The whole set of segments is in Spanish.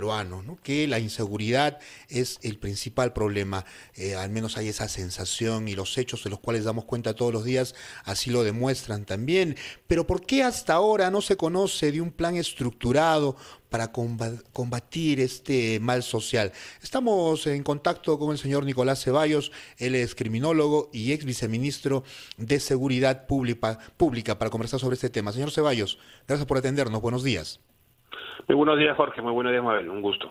peruanos, ¿no? Que la inseguridad es el principal problema. Al menos hay esa sensación y los hechos de los cuales damos cuenta todos los días así lo demuestran también. Pero ¿por qué hasta ahora no se conoce de un plan estructurado para combatir este mal social? Estamos en contacto con el señor Nicolás Ceballos, él es criminólogo y ex viceministro de Seguridad Pública para conversar sobre este tema. Señor Ceballos, gracias por atendernos, buenos días. Muy buenos días, Jorge, muy buenos días, Mabel, un gusto.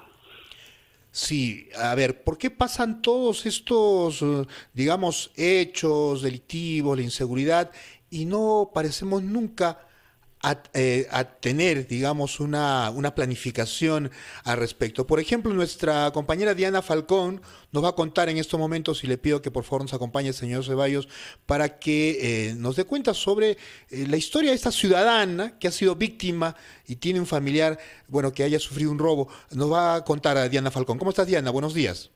Sí, a ver, ¿por qué pasan todos estos, digamos, hechos delictivos, la inseguridad, y no parecemos nunca a tener, digamos, una planificación al respecto? Por ejemplo, nuestra compañera Diana Falcón nos va a contar en estos momentos, y le pido que por favor nos acompañe el señor Ceballos para que nos dé cuenta sobre la historia de esta ciudadana que ha sido víctima y tiene un familiar, bueno, que haya sufrido un robo. Nos va a contar a Diana Falcón. ¿Cómo estás, Diana? Buenos días.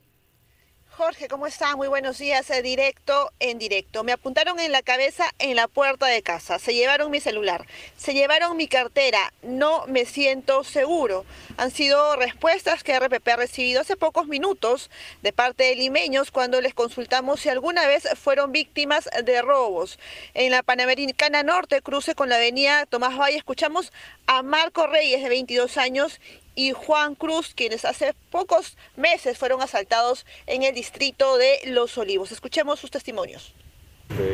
Jorge, ¿cómo está? Muy buenos días, directo en directo. Me apuntaron en la cabeza en la puerta de casa, se llevaron mi celular, se llevaron mi cartera, no me siento seguro. Han sido respuestas que RPP ha recibido hace pocos minutos de parte de limeños cuando les consultamos si alguna vez fueron víctimas de robos. En la Panamericana Norte, cruce con la avenida Tomás Valle, escuchamos a Marco Reyes, de 22 años, y Juan Cruz, quienes hace pocos meses fueron asaltados en el distrito de Los Olivos. Escuchemos sus testimonios.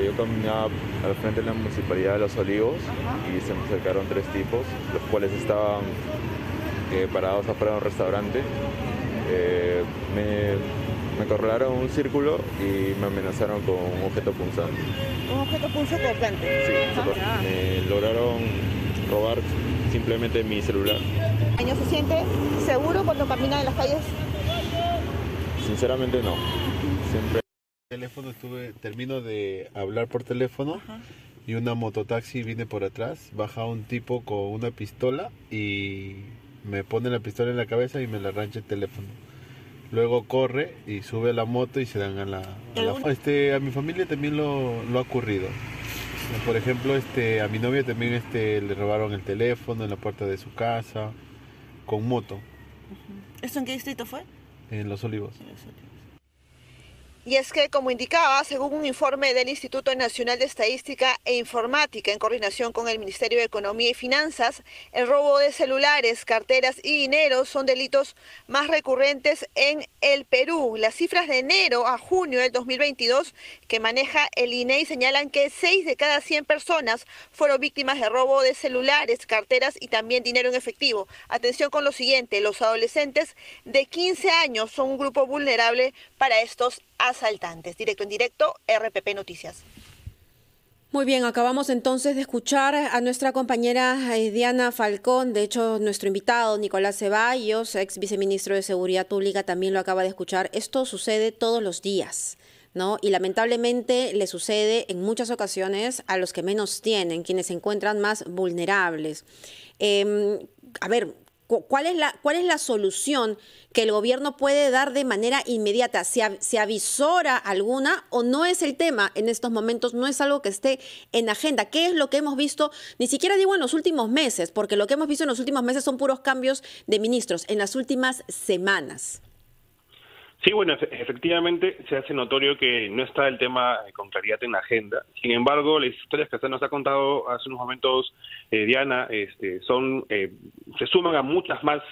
Yo caminaba al frente de la Municipalidad de Los Olivos. Ajá. Y se me acercaron tres tipos, los cuales estaban parados afuera de un restaurante. Me acorralaron un círculo y me amenazaron con un objeto punzante. ¿Un objeto punzante? Sí, me lograron robar simplemente mi celular. ¿Se siente seguro cuando camina en las calles? Sinceramente no. Siempre. Termino de hablar por teléfono. Ajá. Y una mototaxi viene por atrás, baja un tipo con una pistola y me pone la pistola en la cabeza y me la arranca el teléfono. Luego corre y sube a la moto y se dan a a mi familia también lo ha ocurrido. Por ejemplo, a mi novia también le robaron el teléfono en la puerta de su casa con moto. ¿Esto en qué distrito fue? En Los Olivos. Y es que, como indicaba, según un informe del Instituto Nacional de Estadística e Informática, en coordinación con el Ministerio de Economía y Finanzas, el robo de celulares, carteras y dinero son delitos más recurrentes en el Perú. Las cifras de enero a junio del 2022 que maneja el INEI señalan que 6 de cada 100 personas fueron víctimas de robo de celulares, carteras y también dinero en efectivo. Atención con lo siguiente, los adolescentes de 15 años son un grupo vulnerable para estos asaltantes. Directo en directo, RPP Noticias. Muy bien, acabamos entonces de escuchar a nuestra compañera Diana Falcón. De hecho, nuestro invitado Nicolás Ceballos, ex viceministro de Seguridad Pública, también lo acaba de escuchar. Esto sucede todos los días, ¿no? Y lamentablemente le sucede en muchas ocasiones a los que menos tienen, quienes se encuentran más vulnerables. A ver, ¿cuál es la solución que el gobierno puede dar de manera inmediata? ¿Se avisora alguna o no es el tema en estos momentos? No es algo que esté en agenda. ¿Qué es lo que hemos visto? Ni siquiera digo en los últimos meses, porque lo que hemos visto en los últimos meses son puros cambios de ministros en las últimas semanas. Sí, bueno, efectivamente se hace notorio que no está el tema con claridad en la agenda. Sin embargo, las historias que usted nos ha contado hace unos momentos, Diana, se suman a muchas más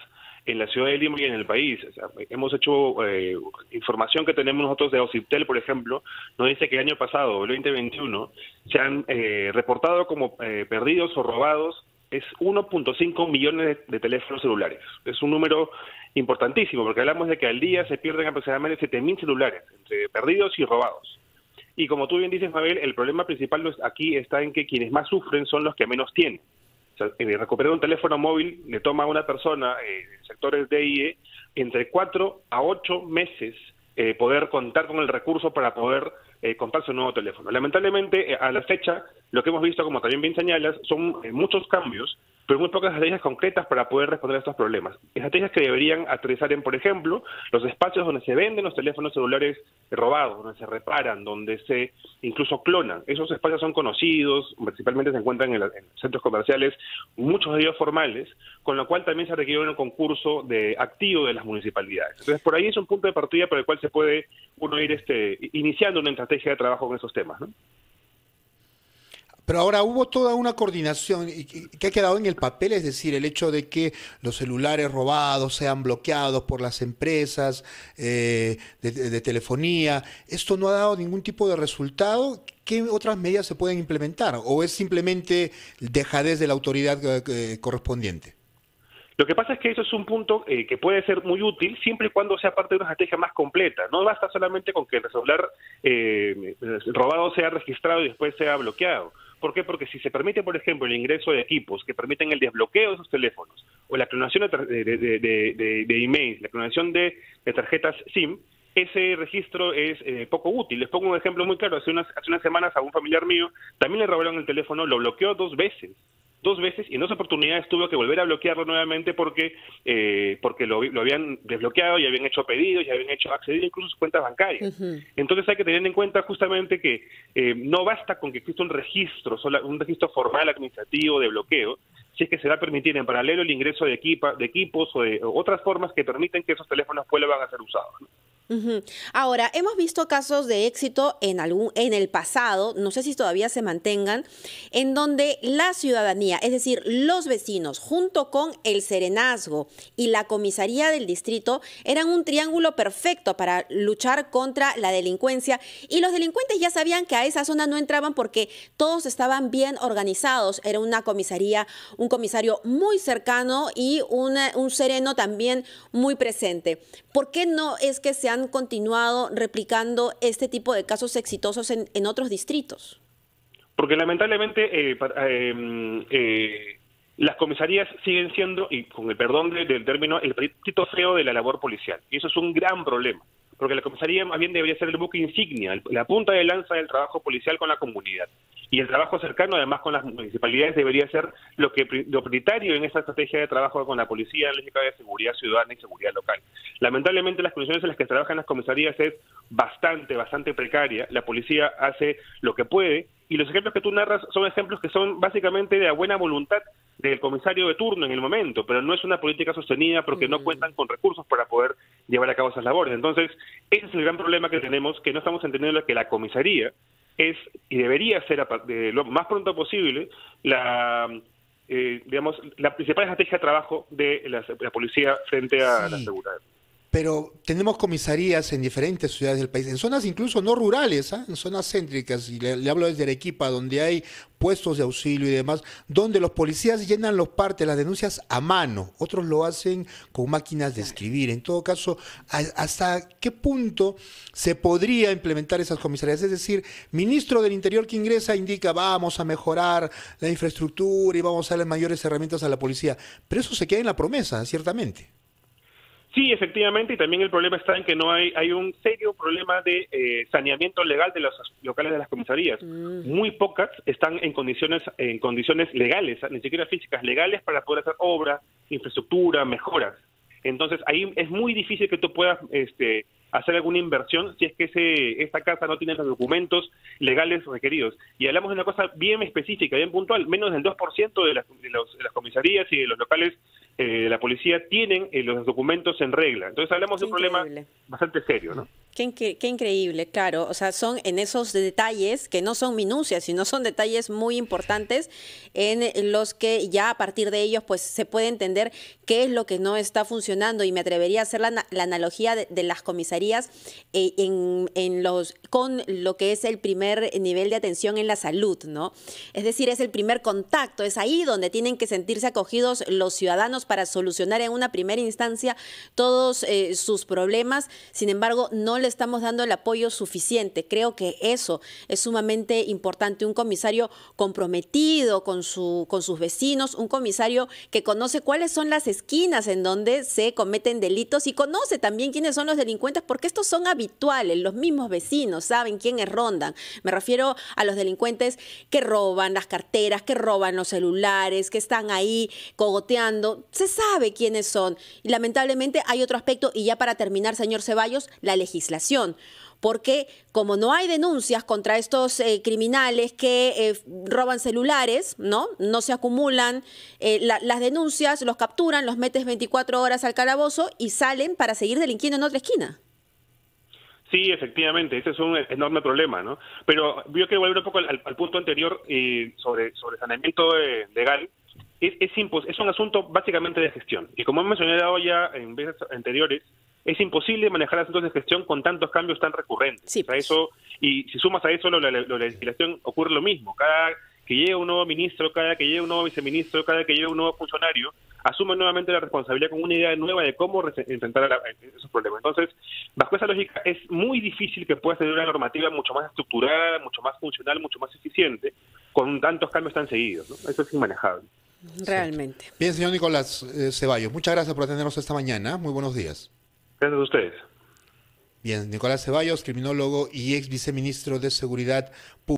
en la ciudad de Lima y en el país. O sea, hemos hecho información que tenemos nosotros de OCIPTEL, por ejemplo, nos dice que el año pasado, el 2021, se han reportado como perdidos o robados 1.5 millones de teléfonos celulares. Es un número importantísimo, porque hablamos de que al día se pierden aproximadamente 7.000 celulares, entre perdidos y robados. Y como tú bien dices, Mabel, el problema principal aquí está en que quienes más sufren son los que menos tienen. O sea, recuperar un teléfono móvil le toma a una persona en sectores DIE entre 4 a 8 meses poder contar con el recurso para poder comprarse un nuevo teléfono. Lamentablemente, a la fecha, lo que hemos visto, como también bien señalas, son muchos cambios pero muy pocas estrategias concretas para poder responder a estos problemas. Estrategias que deberían aterrizar en, por ejemplo, los espacios donde se venden los teléfonos celulares robados, donde se reparan, donde se incluso clonan. Esos espacios son conocidos, principalmente se encuentran en centros comerciales, muchos de ellos formales, con lo cual también se requiere un concurso activo de las municipalidades. Entonces, por ahí es un punto de partida por el cual se puede uno ir iniciando una estrategia de trabajo con esos temas, ¿no? Pero ahora hubo toda una coordinación que ha quedado en el papel, es decir, el hecho de que los celulares robados sean bloqueados por las empresas de telefonía. ¿Esto no ha dado ningún tipo de resultado? ¿Qué otras medidas se pueden implementar? ¿O es simplemente dejadez de la autoridad correspondiente? Lo que pasa es que eso es un punto que puede ser muy útil siempre y cuando sea parte de una estrategia más completa. No basta solamente con que el celular robado sea registrado y después sea bloqueado. ¿Por qué? Porque si se permite, por ejemplo, el ingreso de equipos que permiten el desbloqueo de esos teléfonos o la clonación de emails, la clonación de tarjetas SIM, ese registro es poco útil. Les pongo un ejemplo muy claro. Hace unas semanas a un familiar mío también le robaron el teléfono, lo bloqueó dos veces, y en dos oportunidades tuvo que volver a bloquearlo nuevamente porque lo habían desbloqueado y habían hecho pedidos y habían accedido incluso a sus cuentas bancarias. Entonces hay que tener en cuenta justamente que no basta con que exista un registro formal administrativo de bloqueo, si es que se va a permitir en paralelo el ingreso de equipos o de otras formas que permiten que esos teléfonos vuelvan a ser usados, ¿no? Ahora, hemos visto casos de éxito en el pasado, no sé si todavía se mantengan, en donde la ciudadanía, es decir, los vecinos, junto con el serenazgo y la comisaría del distrito, eran un triángulo perfecto para luchar contra la delincuencia, y los delincuentes ya sabían que a esa zona no entraban porque todos estaban bien organizados. Era una comisaría, un comisario muy cercano y un sereno también muy presente. ¿Por qué no es que se han continuado replicando este tipo de casos exitosos en otros distritos? Porque lamentablemente las comisarías siguen siendo, y con el perdón del término, el patito feo de la labor policial. Y eso es un gran problema, porque la comisaría más bien debería ser el buque insignia, la punta de lanza del trabajo policial con la comunidad. Y el trabajo cercano, además, con las municipalidades debería ser lo prioritario en esta estrategia de trabajo con la policía, lógica de seguridad ciudadana y seguridad local. Lamentablemente, las condiciones en las que trabajan las comisarías es bastante precaria. La policía hace lo que puede, y los ejemplos que tú narras son ejemplos que son básicamente de la buena voluntad del comisario de turno en el momento, pero no es una política sostenida porque no cuentan con recursos para poder llevar a cabo esas labores. Entonces, ese es el gran problema que tenemos, que no estamos entendiendo que la comisaría es y debería ser lo más pronto posible la principal estrategia de trabajo de la policía frente a la seguridad. Pero tenemos comisarías en diferentes ciudades del país, en zonas incluso no rurales, en zonas céntricas, y le hablo desde Arequipa, donde hay puestos de auxilio y demás, donde los policías llenan los partes, las denuncias a mano, otros lo hacen con máquinas de escribir. En todo caso, ¿hasta qué punto se podría implementar esas comisarías? Es decir, ministro del Interior que ingresa indica vamos a mejorar la infraestructura y vamos a darle mayores herramientas a la policía, pero eso se queda en la promesa, ciertamente. Sí, efectivamente, y también el problema está en que no hay un serio problema de saneamiento legal de los locales de las comisarías. Muy pocas están en condiciones legales, ni siquiera físicas, legales para poder hacer obra, infraestructura, mejoras. Entonces, ahí es muy difícil que tú puedas hacer alguna inversión si es que esta casa no tiene los documentos legales requeridos. Y hablamos de una cosa bien específica, bien puntual, menos del 2% de las comisarías y de los locales de la policía tienen los documentos en regla. Entonces hablamos de un problema bastante serio, ¿no? Qué increíble, claro. O sea, son en esos detalles que no son minucias, sino son detalles muy importantes en los que ya a partir de ellos pues se puede entender qué es lo que no está funcionando. Y me atrevería a hacer la analogía de las comisarías con lo que es el primer nivel de atención en la salud, ¿no? Es decir, es el primer contacto, es ahí donde tienen que sentirse acogidos los ciudadanos para solucionar en una primera instancia todos sus problemas. Sin embargo, no no le estamos dando el apoyo suficiente. Creo que eso es sumamente importante. Un comisario comprometido con sus vecinos, un comisario que conoce cuáles son las esquinas en donde se cometen delitos y conoce también quiénes son los delincuentes, porque estos son habituales, los mismos vecinos saben quiénes rondan. Me refiero a los delincuentes que roban las carteras, que roban los celulares, que están ahí cogoteando. Se sabe quiénes son. Y lamentablemente hay otro aspecto, y ya para terminar, señor Ceballos, la legislación. Porque como no hay denuncias contra estos criminales que roban celulares, ¿no? No se acumulan las denuncias, los capturan, los metes 24 horas al calabozo y salen para seguir delinquiendo en otra esquina. Sí, efectivamente, ese es un enorme problema, ¿no? Pero yo quiero volver un poco al punto anterior sobre saneamiento legal. Es un asunto básicamente de gestión. Y como hemos mencionado ya en veces anteriores, es imposible manejar asuntos de gestión con tantos cambios tan recurrentes. Sí, pues. Y si sumas a eso la legislación, ocurre lo mismo. Cada que llega un nuevo ministro, cada que llega un nuevo viceministro, cada que llega un nuevo funcionario, asume nuevamente la responsabilidad con una idea nueva de cómo enfrentar esos problemas. Entonces, bajo esa lógica, es muy difícil que pueda tener una normativa mucho más estructurada, mucho más funcional, mucho más eficiente, con tantos cambios tan seguidos, ¿no? Eso es inmanejable. Realmente. Bien, señor Nicolás Ceballos, muchas gracias por atendernos esta mañana. Muy buenos días. Gracias a ustedes. Bien, Nicolás Ceballos, criminólogo y ex viceministro de Seguridad Pública.